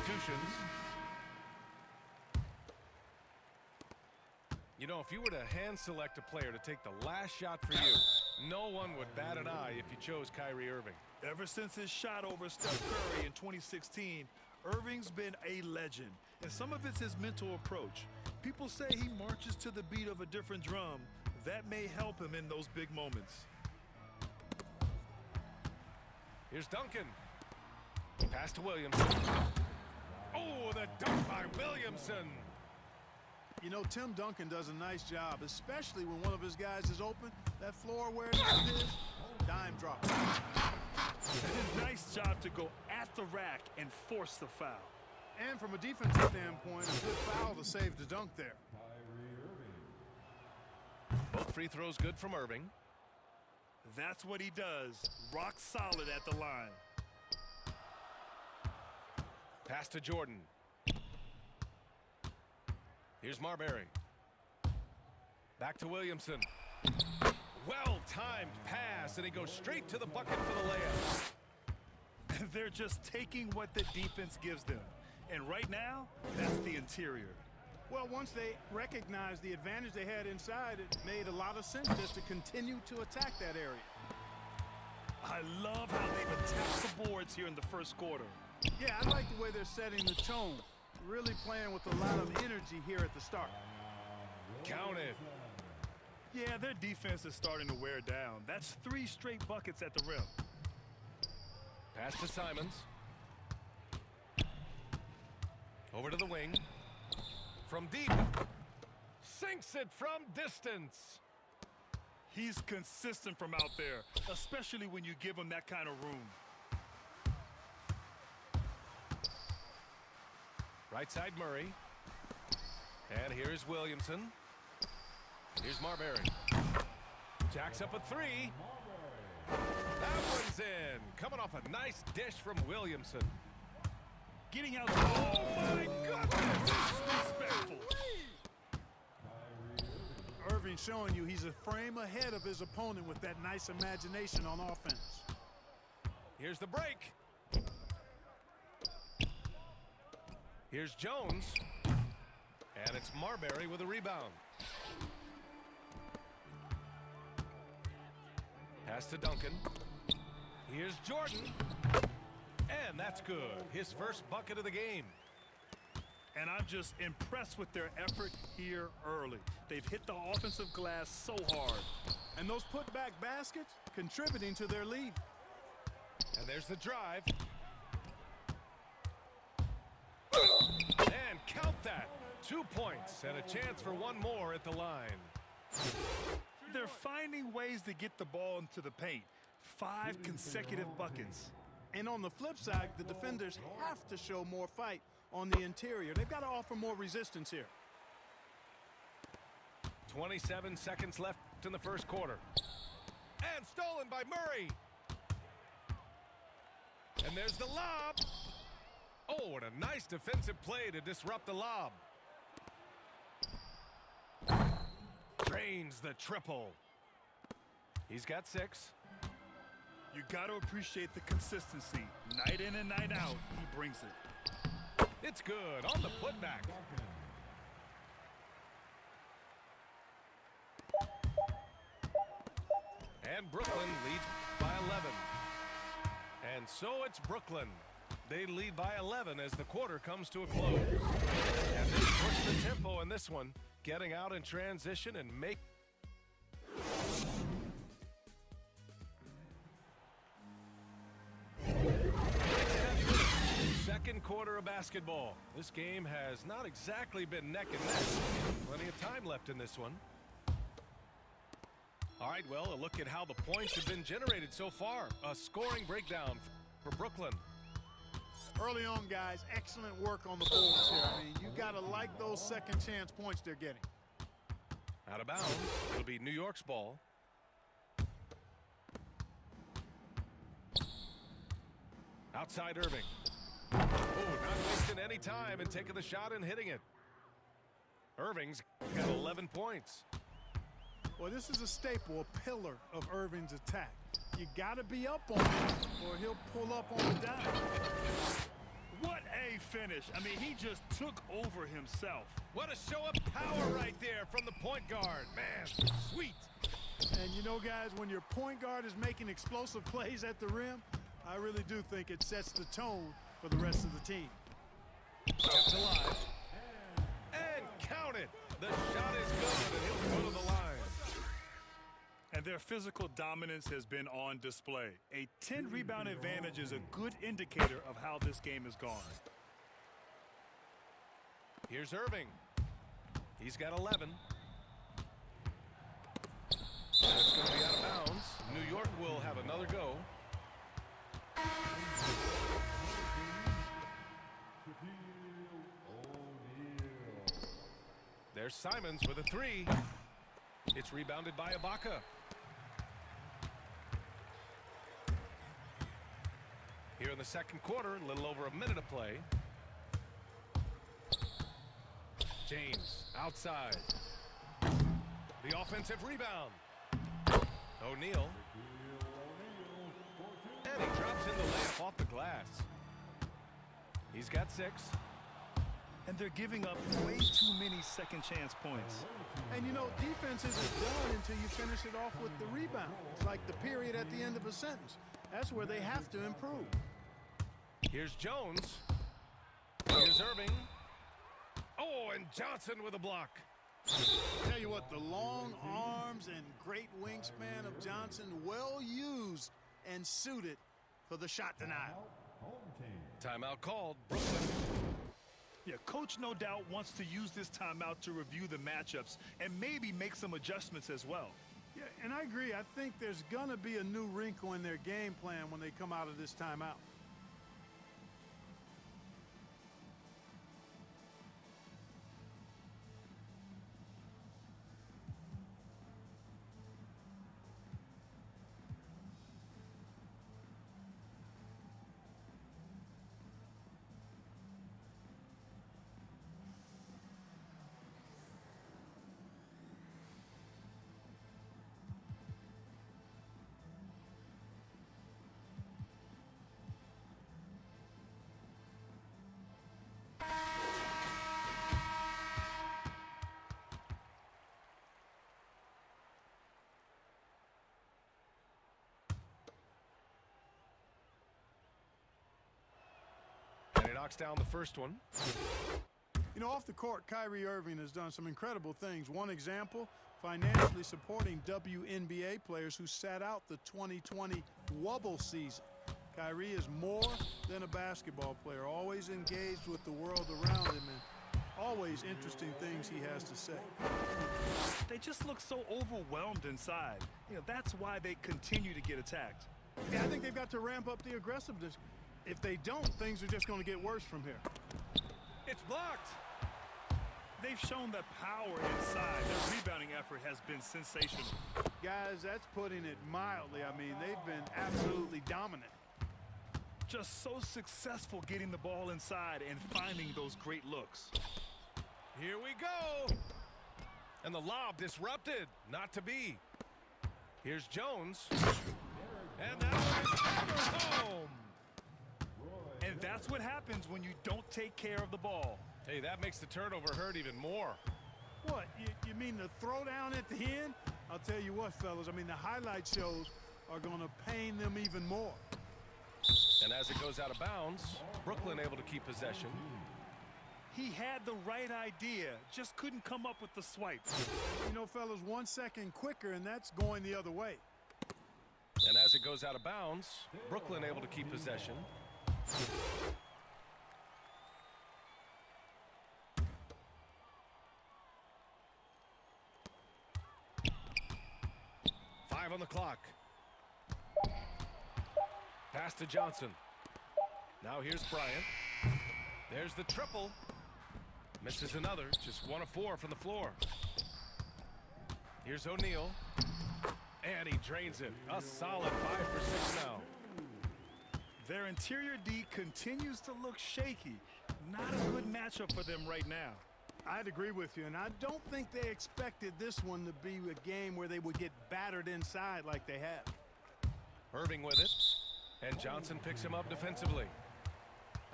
substitutions. You know, if you were to hand select a player to take the last shot for you, no one would bat an eye if you chose Kyrie Irving. Ever since his shot over Steph Curry in 2016, Irving's been a legend, and some of it's his mental approach. People say he marches to the beat of a different drum. That may help him in those big moments. Here's Duncan. Pass to Williamson. Oh, the dunk by Williamson. You know, Tim Duncan does a nice job, especially when one of his guys is open. That floor awareness of his, dime drop. It is a nice job to go at the rack and force the foul. And from a defensive standpoint, a good foul to save the dunk there. Both free throws good from Irving. That's what he does. Rock solid at the line. Pass to Jordan. Here's Marbury. Back to Williamson. Well-timed pass, and he goes straight to the bucket for the layup. They're just taking what the defense gives them. And right now, that's the interior. Well, once they recognized the advantage they had inside, it made a lot of sense just to continue to attack that area. I love how they've attacked the boards here in the first quarter. Yeah, I like the way they're setting the tone. Really playing with a lot of energy here at the start. Count it. Yeah, their defense is starting to wear down. That's 3 straight buckets at the rim. Pass to Simons. Over to the wing. From deep. Sinks it from distance. He's consistent from out there, especially when you give him that kind of room. Right side Murray. And here's Williamson. Here's Marbury. Jacks up a 3. That one's in. Coming off a nice dish from Williamson. Getting out. Oh, my goodness. Disrespectful. Irving showing you he's a frame ahead of his opponent with that nice imagination on offense. Here's the break. Here's Jones. And it's Marbury with a rebound. Pass to Duncan. Here's Jordan. And that's good. His first bucket of the game. And I'm just impressed with their effort here early. They've hit the offensive glass so hard. And those putback baskets contributing to their lead. And there's the drive. And count that. 2 points and a chance for one more at the line. They're finding ways to get the ball into the paint. 5 consecutive buckets. And on the flip side, the defenders have to show more fight on the interior. They've got to offer more resistance here. 27 seconds left in the first quarter. And stolen by Murray. And there's the lob. Oh, and a nice defensive play to disrupt the lob. Drains the triple. He's got 6. You got to appreciate the consistency. Night in and night out, he brings it. It's good on the putback. And Brooklyn leads by 11. And so it's Brooklyn. They lead by 11 as the quarter comes to a close. And they push the tempo in this one, getting out in transition and make. Second quarter of basketball. This game has not exactly been neck and neck. Plenty of time left in this one. All right, well, a look at how the points have been generated so far. A scoring breakdown for Brooklyn. Early on, guys, excellent work on the boards here. I mean, you got to like those second chance points they're getting. Out of bounds. It'll be New York's ball. Outside Irving. Oh, not wasting any time and taking the shot and hitting it. Irving's got 11 points. Well, this is a staple, a pillar of Irving's attack. You got to be up on him or he'll pull up on the dime. What a finish. I mean, he just took over himself. What a show of power right there from the point guard. Man, sweet. And you know, guys, when your point guard is making explosive plays at the rim, I really do think it sets the tone for the rest of the team. Kept alive. And count it. The shot is good, and he'll go to the line. And their physical dominance has been on display. A 10-rebound advantage is a good indicator of how this game has gone. Here's Irving. He's got 11. That's going to be out of bounds. New York will have another go. There's Simons with a three. It's rebounded by Ibaka. Here in the second quarter, a little over a minute of play. James outside. The offensive rebound. O'Neal. And he drops in the layup off the glass. He's got 6. And they're giving up way too many second chance points. And you know, defense isn't done until you finish it off with the rebound. It's like the period at the end of a sentence. That's where they have to improve. Here's Jones. Here's Irving. Oh, and Johnson with a block. Tell you what, the long arms and great wingspan of Johnson, well used and suited for the shot denial. Timeout called. Brooklyn. Yeah, coach no doubt wants to use this timeout to review the matchups and maybe make some adjustments as well. Yeah, and I agree. I think there's going to be a new wrinkle in their game plan when they come out of this timeout. He knocks down the first one. You know, off the court, Kyrie Irving has done some incredible things. One example, financially supporting WNBA players who sat out the 2020 Wubble season. Kyrie is more than a basketball player, always engaged with the world around him and always interesting things he has to say. They just look so overwhelmed inside. You know, that's why they continue to get attacked. Yeah, I think they've got to ramp up the aggressiveness. If they don't, things are just going to get worse from here. It's blocked. They've shown that power inside. Their rebounding effort has been sensational. Guys, that's putting it mildly. I mean, they've been absolutely dominant. Just so successful getting the ball inside and finding those great looks. Here we go. And the lob disrupted. Not to be. Here's Jones. And that one is hammered home. And that's what happens when you don't take care of the ball. Hey, that makes the turnover hurt even more. What, you mean the throwdown at the end? I'll tell you what, fellas, I mean, the highlight shows are going to pain them even more. And as it goes out of bounds, Brooklyn able to keep possession. He had the right idea, just couldn't come up with the swipe. You know, fellas, 1 second quicker, and that's going the other way. And as it goes out of bounds, Brooklyn able to keep possession. Five on the clock. Pass to Johnson. Now here's Bryant. There's the triple. Misses another. Just 1 of 4 from the floor. Here's O'Neal. And he drains it. A solid 5 for 6 now. Their interior D continues to look shaky. Not a good matchup for them right now. I'd agree with you, and I don't think they expected this one to be a game where they would get battered inside like they have. Irving with it. And Johnson picks him up defensively.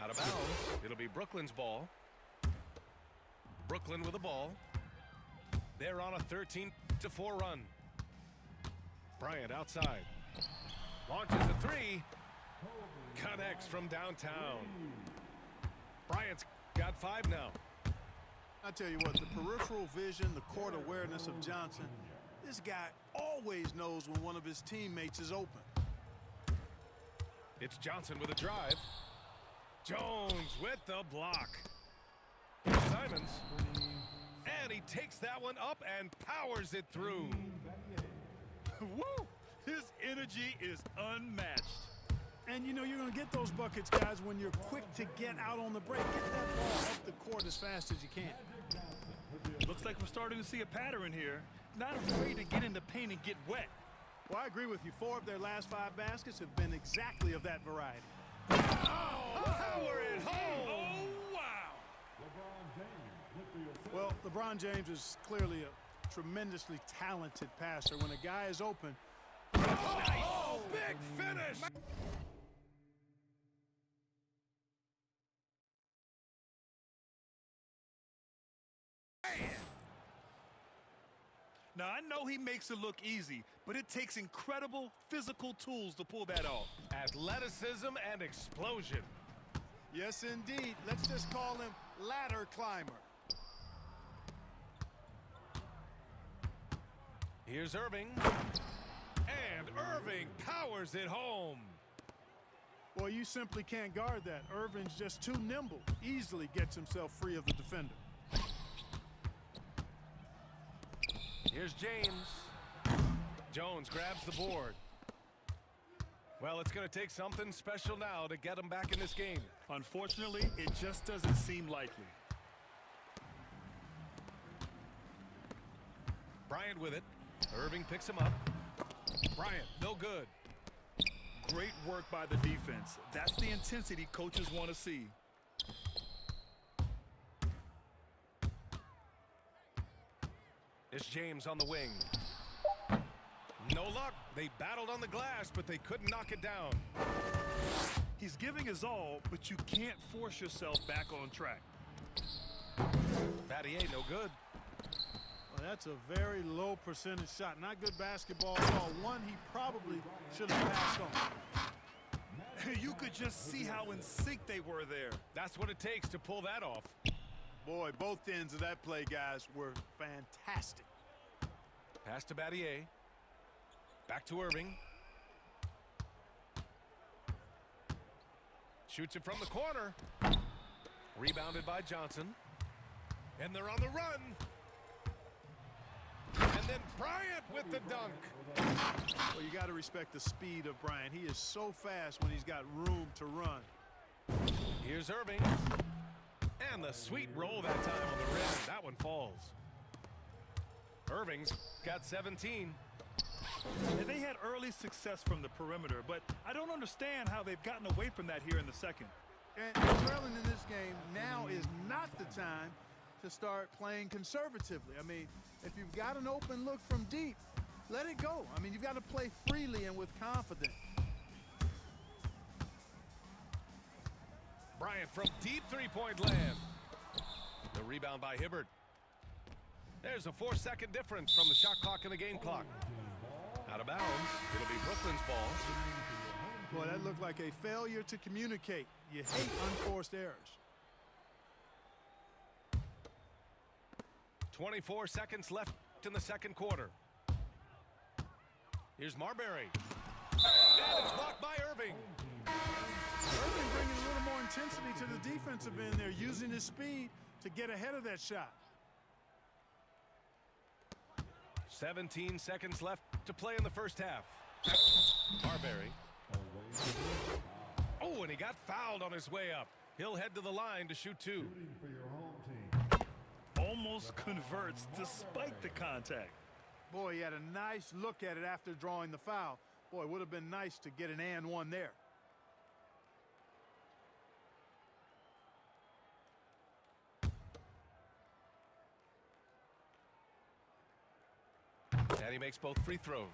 Out of bounds. It'll be Brooklyn's ball. Brooklyn with the ball. They're on a 13-4 run. Bryant outside. Launches a three. Connects from downtown. Bryant's got 5 now. I tell you what, the peripheral vision, the court awareness of Johnson, this guy always knows when one of his teammates is open. It's Johnson with a drive. Jones with the block. Simons. And he takes that one up and powers it through. Woo! His energy is unmatched. And you know you're going to get those buckets, guys, when you're quick to get out on the break. Get that ball up the court as fast as you can. Looks like we're starting to see a pattern here. Not afraid to get in the paint and get wet. Well, I agree with you. 4 of their last 5 baskets have been exactly of that variety. Oh, power it home. Oh, wow. Well, LeBron James is clearly a tremendously talented passer. When a guy is open, Oh, big finish. Now, I know he makes it look easy, but it takes incredible physical tools to pull that off. Athleticism and explosion. yes, indeed. Let's just call him ladder climber. Here's Irving. And Irving powers it home. Well, you simply can't guard that. Irving's just too nimble. Easily gets himself free of the defender. Here's James. Jones grabs the board. Well, it's going to take something special now to get him back in this game. Unfortunately, it just doesn't seem likely. Bryant with it. Irving picks him up. Bryant, no good. Great work by the defense. That's the intensity coaches want to see. It's James on the wing. No luck. They battled on the glass, but they couldn't knock it down. He's giving his all, but you can't force yourself back on track. Battier, no good. Well, that's a very low percentage shot. Not good basketball at all. One he probably should have passed on. You could just see how in sync they were there. That's what it takes to pull that off. Boy, both ends of that play, guys, were fantastic. Pass to Battier. Back to Irving. Shoots it from the corner. Rebounded by Johnson. And they're on the run. And then Bryant with the dunk. Well, you got to respect the speed of Bryant. He is so fast when he's got room to run. Here's Irving. And the sweet roll that time on the rim. That one falls. Irving's got 17. And they had early success from the perimeter, but I don't understand how they've gotten away from that here in the second. And trailing in this game, now is not the time to start playing conservatively. I mean, if you've got an open look from deep, let it go. I mean, you've got to play freely and with confidence. Bryant from deep three-point land. The rebound by Hibbert. There's a 4-second difference from the shot clock and the game clock. Out of bounds. It'll be Brooklyn's ball. Boy, that looked like a failure to communicate. You hate unforced errors. 24 seconds left in the second quarter. Here's Marbury. And it's blocked by Irving. Irving bringing a little more intensity to the defensive end there, using his speed to get ahead of that shot. 17 seconds left to play in the first half. Marbury. Oh, and he got fouled on his way up. He'll head to the line to shoot 2. Almost converts despite the contact. Boy, he had a nice look at it after drawing the foul. Boy, it would have been nice to get an and one there. And he makes both free throws.